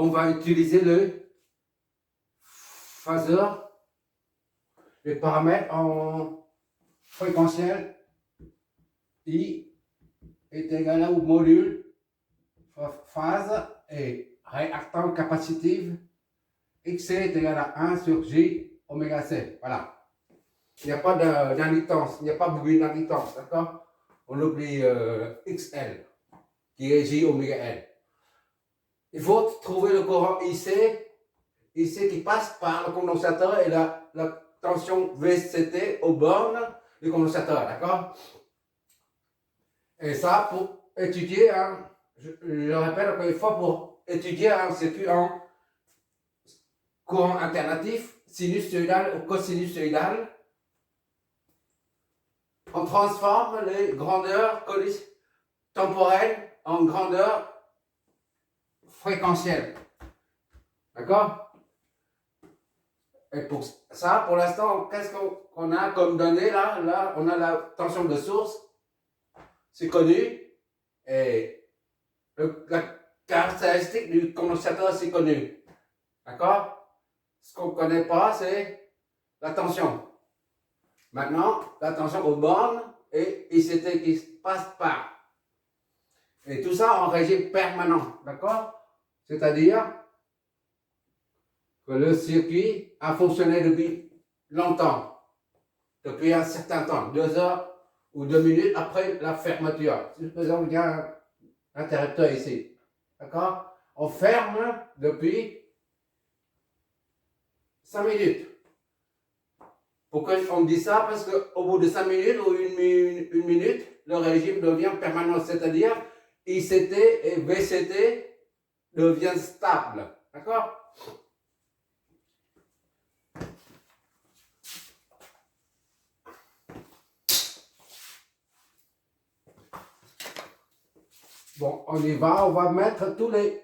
On va utiliser le phaseur, les paramètres en fréquentiel. I est égal au module phase et réactance capacitive. XC est égal à 1 sur J oméga C. Voilà. Il n'y a pas d'inductance, il n'y a pas de bobine d'inductance, d'accord? On oublie XL, qui est J oméga L. Il faut trouver le courant IC qui passe par le condensateur et la tension VCT aux bornes du condensateur, d'accord? Et ça, pour étudier, hein, je répète encore une fois, pour étudier un circuit en courant alternatif, sinusoïdal ou cosinusoïdal, on transforme les grandeurs temporelles en grandeur fréquentielle. D'accord? Et pour ça, pour l'instant, qu'est-ce qu'on a comme données là? Là, on a la tension de source, c'est connu, et la caractéristique du condensateur, c'est connu. D'accord? Ce qu'on ne connaît pas, c'est la tension. Maintenant, la tension aux bornes et ICT qui passe par. Et tout ça en régime permanent. D'accord? C'est-à-dire que le circuit a fonctionné depuis longtemps, depuis un certain temps, 2 heures ou 2 minutes après la fermeture. Si par exemple, il y a un interrupteur ici, d'accord? On ferme depuis 5 minutes. Pourquoi on dit ça? Parce qu'au bout de 5 minutes ou une minute, le régime devient permanent, c'est-à-dire ICT et VCT deviennent stables, d'accord? Bon, on y va, on va mettre tous les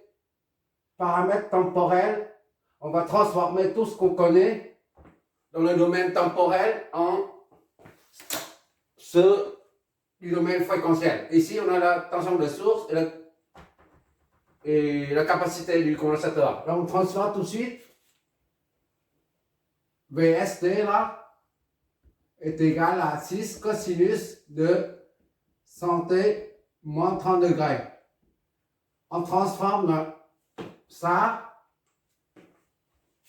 paramètres temporels, on va transformer tout ce qu'on connaît dans le domaine temporel en ce du domaine fréquentiel. Ici, on a la tension de source et la capacité du condensateur. Là, on transforme tout de suite. VST, là, est égal à 6 cosinus de 100t moins 30 degrés. On transforme ça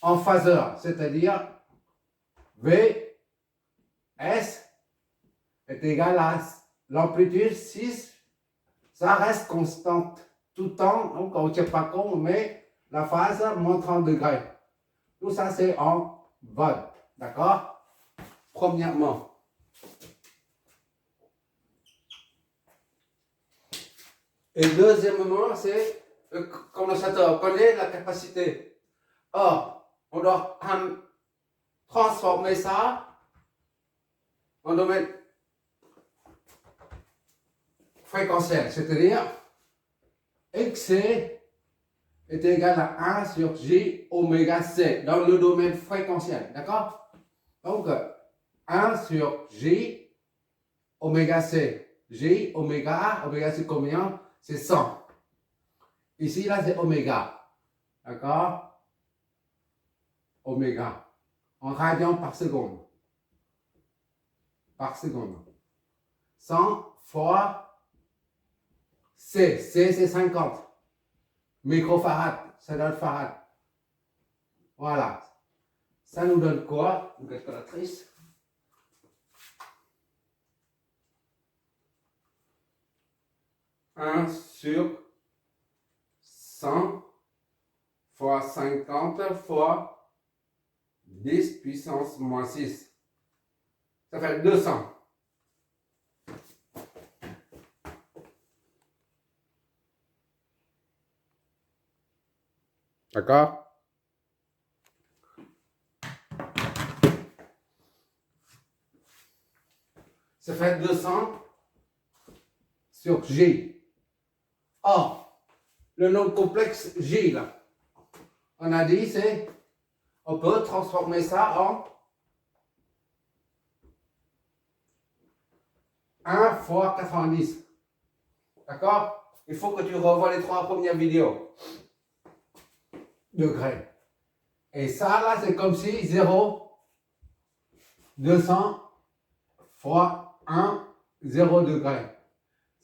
en phaseur, c'est-à-dire Vs est égal à l'amplitude 6, ça reste constante tout le temps, donc on ne tient pas compte, mais la phase moins 30 degrés. Tout ça c'est en volts, d'accord? Premièrement. Et deuxièmement, c'est le condensateur. On connaît la capacité. Or, on doit transformer ça en domaine fréquentiel, c'est-à-dire XC est égal à 1 sur J oméga C dans le domaine fréquentiel, d'accord? Donc, 1 sur J oméga C. J oméga A, oméga c'est combien? C'est 100. Ici, là, c'est oméga, d'accord? Oméga, en radians par seconde. Par seconde. 100 fois C. C, c'est 50. Microfarad, ça donne farad. Voilà. Ça nous donne quoi? Une calculatrice. Un sur 100 fois 50 fois 10 puissance moins 6. Ça fait 200. D'accord? Ça fait 200 sur J. Or, le nombre complexe J, là, on a dit, c'est, on peut transformer ça en 1 fois 90. D'accord? Il faut que tu revoies les 3 premières vidéos. degrés. Et ça, là, c'est comme si 0, 200 fois 1, 0 degré.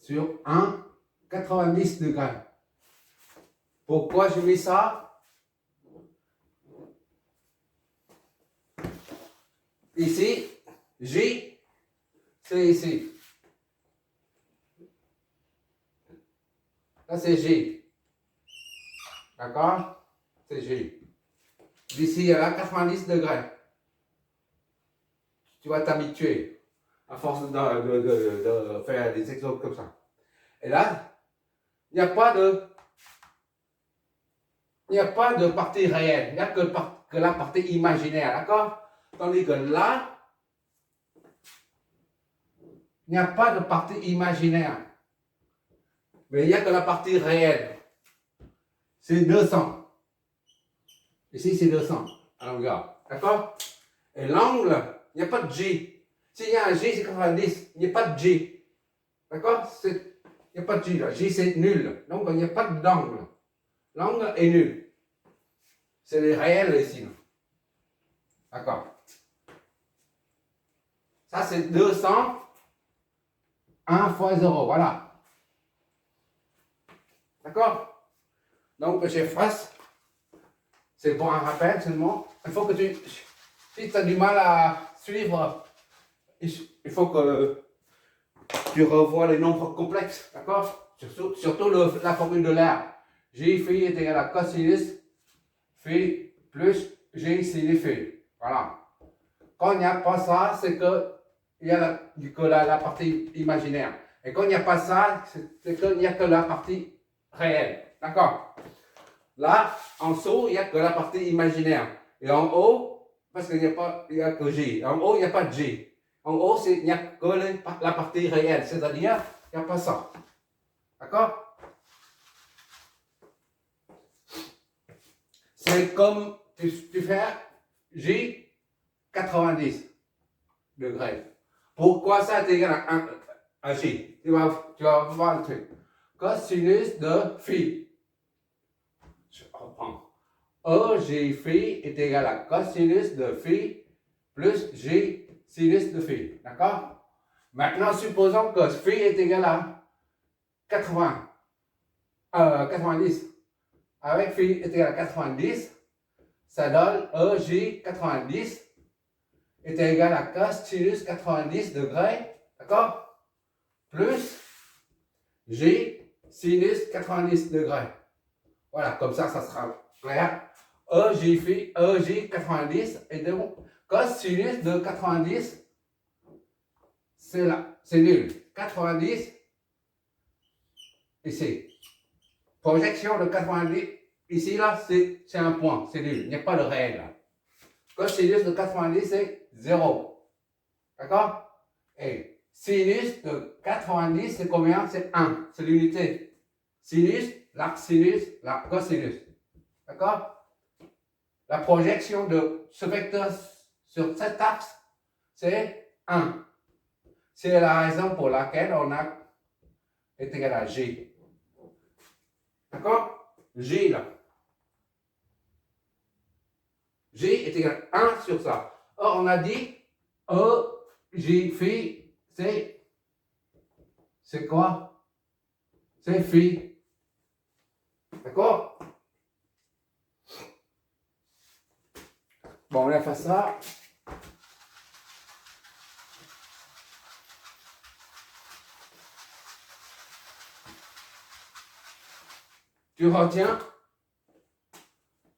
Sur 1, 90 degrés. Pourquoi j'ai mis ça? Ici, J, c'est ici. Là, c'est J. D'accord? C'est J. D'ici à là, 90 degrés. Tu vas t'habituer à force de faire des exemples comme ça. Et là, il n'y a pas de partie réelle. Il n'y a que la partie imaginaire. D'accord? Tandis que là, il n'y a pas de partie imaginaire. Mais il n'y a que la partie réelle. C'est 200. Ici, c'est 200 à longueur. D'accord? Et l'angle, il n'y a pas de J. S'il y a un J, c'est 90. Il n'y a pas de J. D'accord? Il n'y a pas de J là. J, c'est nul. Donc, il n'y a pas d'angle. L'angle est nul. C'est les réels ici. D'accord? Ça, c'est 200. 1 fois 0. Voilà. D'accord? Donc, j'efface. C'est pour un rappel seulement. Il faut que si tu as du mal à suivre, il faut que tu revois les nombres complexes. D'accord? Surtout la formule de l'air. J phi est égal à cosinus phi plus G sinus phi. Voilà. Quand il n'y a pas ça, c'est que il y a la partie imaginaire. Et quand il n'y a pas ça, c'est qu'il n'y a que la partie réelle. D'accord? Là, en dessous, il n'y a que la partie imaginaire. Et en haut, parce qu'il n'y a que J. En haut, il n'y a pas de J. En haut, il n'y a que la partie réelle. C'est-à-dire, il n'y a pas ça. D'accord? C'est comme tu fais J 90 degrés. Pourquoi ça est égal à J? Tu vas voir le truc. Cosinus de phi. Je reprends. EJ phi est égal à cosinus de phi plus J sinus de phi. D'accord? Maintenant, supposons que phi est égal à 90. Avec phi est égal à 90, ça donne EJ 90 est égal à cosinus 90 degrés. D'accord? Plus J sinus 90 degrés. Voilà, comme ça sera clair. EJ 90 et donc cosinus de 90, c'est là, c'est nul. 90 ici. Projection de 90 ici, là, c'est un point, c'est nul. Il n'y a pas de réel là. Cosinus de 90, c'est 0. D'accord? Et sinus de 90, c'est combien? C'est 1. C'est l'unité. Sinus, l'arc sinus, l'arc cosinus. D'accord? La projection de ce vecteur sur cet axe, c'est 1. C'est la raison pour laquelle on a est égal à G. D'accord? G là. G est égal à 1 sur ça. Or, on a dit J phi, c'est quoi? C'est phi. D'accord? Bon, on a fait ça. Tu retiens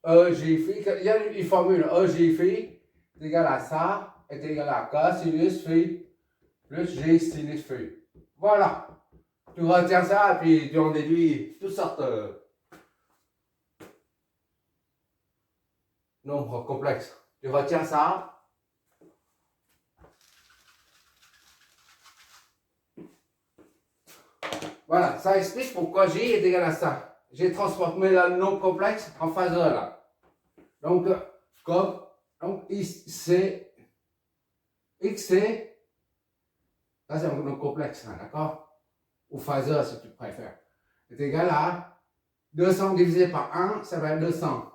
EJ phi, il y a une formule EJ phi est égal à ça, est égal à cosinus phi plus G sinus phi. Voilà. Tu retiens ça et puis tu en déduis toutes sortes de nombres complexes. Tu retiens ça. Voilà, ça explique pourquoi J est égal à ça. J'ai transformé le nombre complexe en phaseur là. Donc, XC, ça c'est un nombre complexe, hein, d'accord? Ou phaseur si tu préfères. Est égal à 200 divisé par 1, ça va être 200.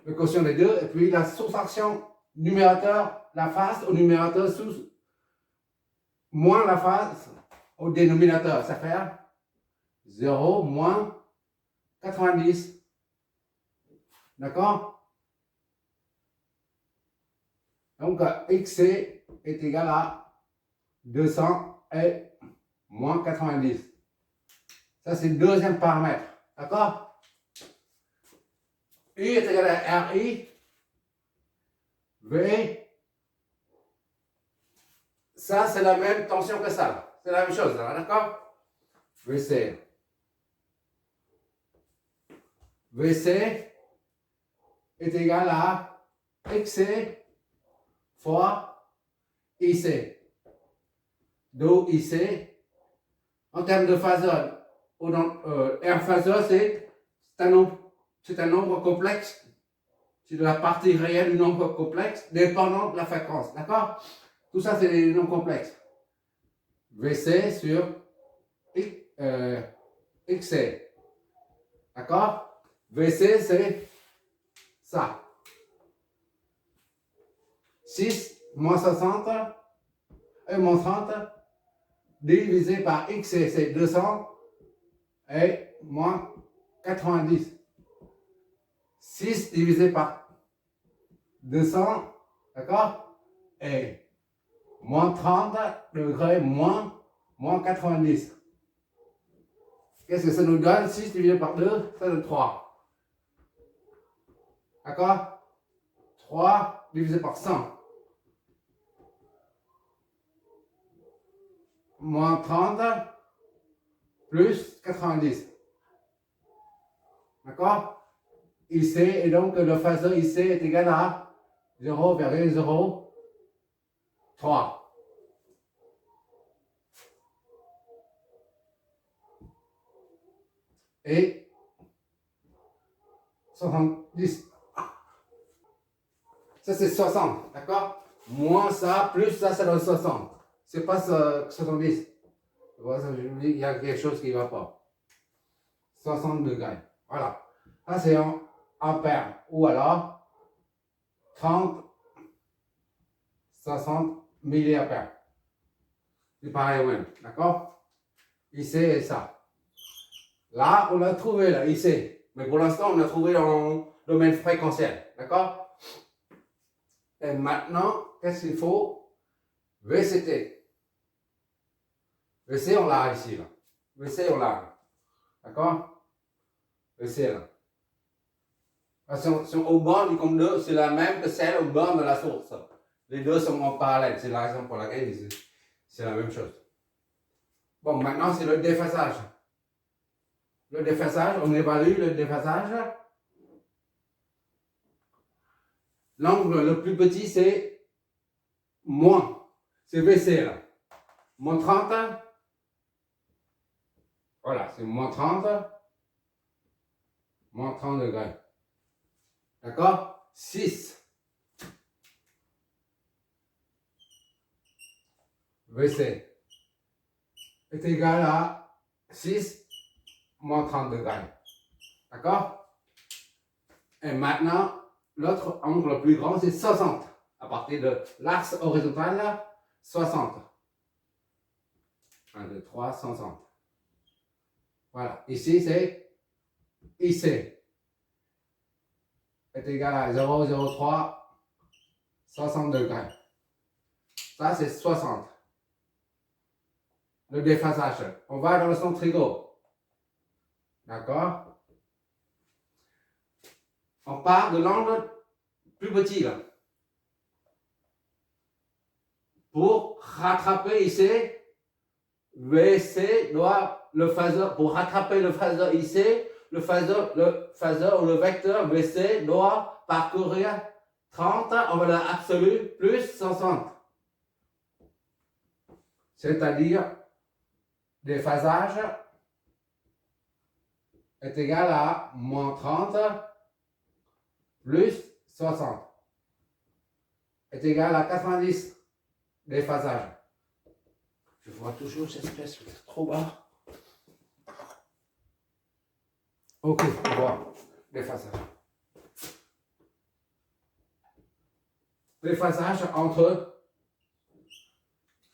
le quotient des deux, et puis la soustraction numérateur, la face au numérateur sous moins la face au dénominateur, ça fait 0 moins 90. D'accord? Donc, XC est égal à 200 et moins 90. Ça, c'est le deuxième paramètre. D'accord? I est égal à RI. V. Ça, c'est la même tension que ça. C'est la même chose, là. D'accord? VC. VC est égal à XC fois IC. D'où IC, en termes de phaseur, R phaseur, c'est un nombre complexe. C'est de la partie réelle du nombre complexe, dépendant de la fréquence. D'accord? Tout ça, c'est des nombres complexes. VC sur XC. D'accord? VC, c'est ça. 6 moins 60 et moins 30 divisé par XC, c'est 200 et moins 90. 6 divisé par 200, d'accord? Et moins 30 degrés moins 90. Qu'est-ce que ça nous donne? 6 divisé par 2, ça donne 3. D'accord? 3 divisé par 100. Moins 30 plus 90. D'accord? IC, et donc le phaseur IC est égal à 0,03. Et 70. Ça, c'est 60, d'accord? Moins ça, plus ça, ça donne 60. C'est pas 70. Il y a quelque chose qui ne va pas. 60 degrés. Voilà. Ça, c'est en ampères. Ou alors 30, 60 milliampères. C'est pareil au même. D'accord? IC et ça. Là, on a trouvé là, IC. Mais pour l'instant, on a trouvé en domaine fréquentiel. D'accord? Et maintenant, qu'est-ce qu'il faut? VCT. VC, on l'a ici. Là. VC, on l'a. D'accord? VC, là. Son au bord du compte 2, c'est la même que celle au bord de la source. Les deux sont en parallèle. C'est la raison pour laquelle c'est la même chose. Bon, maintenant, c'est le déphasage. Le déphasage, on évalue le déphasage. L'angle le plus petit, c'est moins. C'est VC, là. Moins 30. Voilà, c'est moins 30. Moins 30 degrés. D'accord? 6. VC est égal à 6 moins 30 degrés. D'accord? Et maintenant, l'autre angle le plus grand, c'est 60. À partir de l'axe horizontal, là, 60. 1, 2, 3, 60. Voilà. Ici, c'est IC est égal à 0,03 60 degrés. Ça, c'est 60. Le déphasage. On va dans le centrigo. D'accord? On part de l'angle plus petit, là. Pour rattraper ici, VC doit, le phaseur, pour rattraper le phaseur IC, le phaseur ou le vecteur VC doit parcourir 30 en valeur absolue plus 60. C'est-à-dire, déphasage est égal à moins 30 plus 60 est égal à 90 déphasage. Je vois toujours cette espèce trop bas. Ok, on voit déphasage. le phasage entre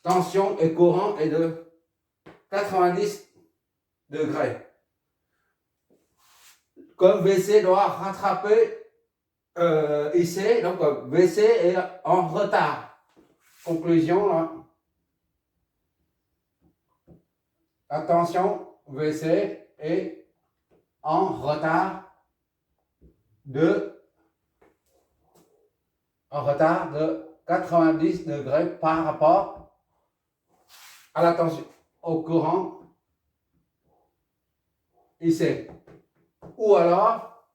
tension et courant est de 90 degrés. Comme VC doit rattraper IC, donc VC est en retard. Conclusion, là. Attention, VC est en retard de 90 degrés par rapport à la tension, au courant IC. Ou alors,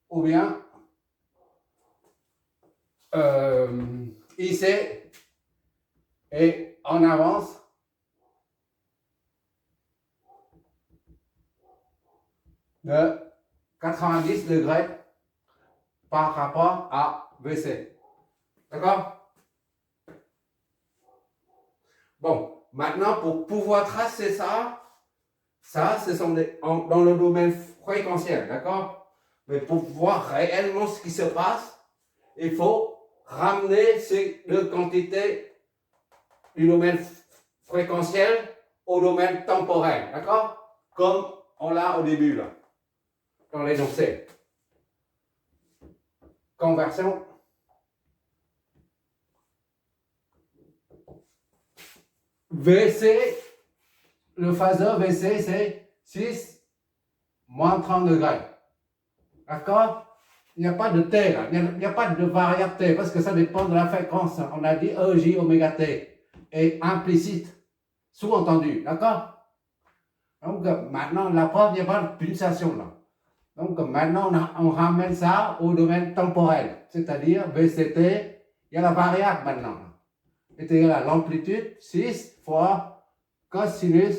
ou bien IC est en avance de 90 degrés par rapport à VC. D'accord? Bon, maintenant pour pouvoir tracer ça, ce sont dans le domaine fréquentiel, d'accord? Mais pour voir réellement ce qui se passe, il faut ramener ces deux quantités du domaine fréquentiel au domaine temporel, d'accord? Comme on l'a au début, là, dans l'énoncé. Conversion. VC, le phaseur VC, c'est 6 moins 30 degrés. D'accord? Il n'y a pas de T là, il n'y a pas de variable T parce que ça dépend de la fréquence. On a dit EJ oméga T est implicite, sous-entendu. D'accord? Donc maintenant, la preuve, il n'y a pas de pulsation là. Donc maintenant, on ramène ça au domaine temporel, c'est-à-dire VCT, il y a la variable maintenant. C'est égal à l'amplitude 6 fois cosinus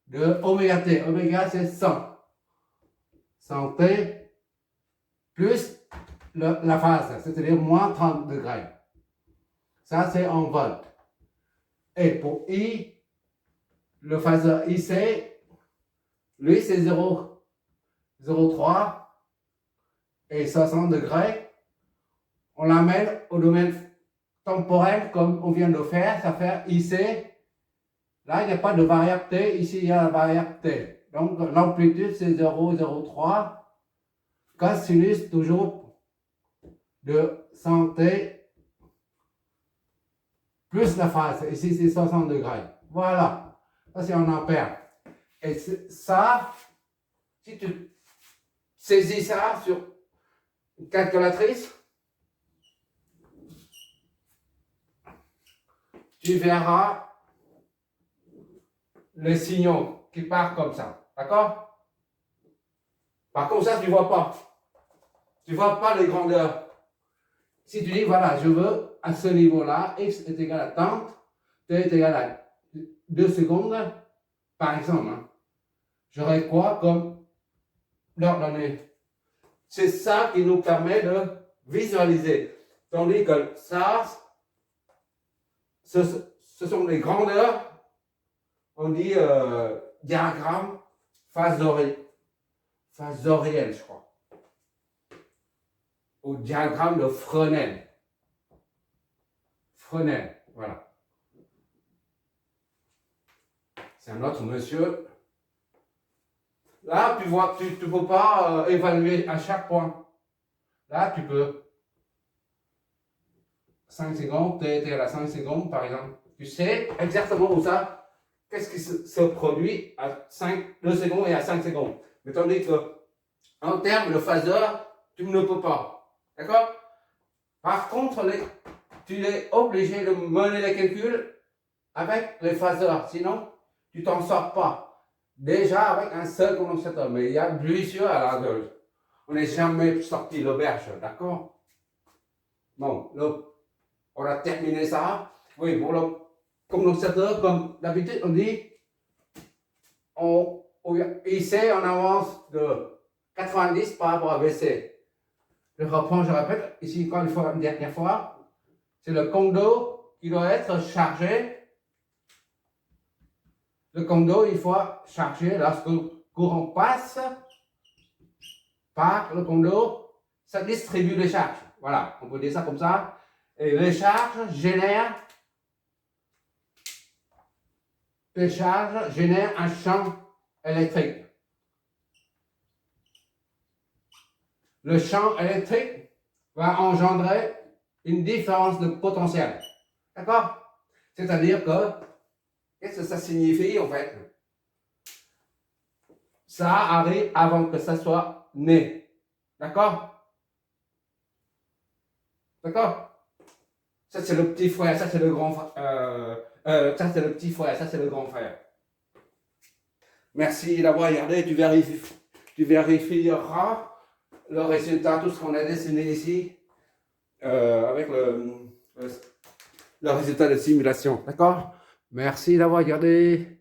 de oméga T. Oméga, c'est 100. 100 T plus la phase, c'est-à-dire moins 30 degrés. Ça, c'est en volts. Et pour I, le phaseur IC, lui, c'est 0,03 et 60 degrés. On l'amène au domaine temporel comme on vient de le faire, ça fait IC. Là, il n'y a pas de variable T, ici, il y a la variable T. Donc, l'amplitude, c'est 0,03. Cosinus, toujours de 100 T, plus la phase. Ici, c'est 60 degrés. Voilà. Ça, c'est en ampères. Et ça, si tu saisis ça sur une calculatrice, tu verras les signaux qui partent comme ça. D'accord? Par contre, ça, tu ne vois pas. Tu ne vois pas les grandeurs. Si tu dis, voilà, je veux à ce niveau-là, x est égal à tant, t est égal à 2 secondes, par exemple, hein, j'aurais quoi comme l'ordonnée? C'est ça qui nous permet de visualiser. Tandis que ça, ce sont les grandeurs, on dit diagramme phasoriel, je crois. Au diagramme de Fresnel. Fresnel, voilà. C'est un autre monsieur. Là, tu vois, tu ne peux pas évaluer à chaque point. Là, tu peux. 5 secondes, t est à 5 secondes, par exemple. Tu sais exactement où ça, qu'est-ce qui se produit à 2 secondes et à 5 secondes. Mais tandis que, en termes de phaseur, tu ne peux pas. D'accord? Par contre, tu es obligé de mener les calculs avec les phaseurs, sinon tu t'en sors pas. Déjà avec un seul condensateur, mais il y a de l'huissieux à la gauche. On n'est jamais sorti l'auberge, d'accord? Bon, on a terminé ça. Oui, pour le condensateur, comme d'habitude, on dit, IC en avance de 90 par rapport à VC. Je reprends, je répète, ici encore une fois, une dernière fois, c'est le condo qui doit être chargé. Le condo, il faut charger lorsque le courant passe par le condo, ça distribue les charges. Voilà, on peut dire ça comme ça. Et les charges génèrent un champ électrique. Le champ électrique va engendrer une différence de potentiel. D'accord? C'est-à-dire que, qu'est-ce que ça signifie en fait? Ça arrive avant que ça soit né. D'accord? D'accord? Ça c'est le petit frère, ça c'est le grand frère. Ça c'est le petit frère, ça c'est le grand frère. Merci d'avoir regardé, tu vérifieras le résultat, tout ce qu'on a dessiné ici, avec le résultat de simulation. D'accord? Merci d'avoir regardé.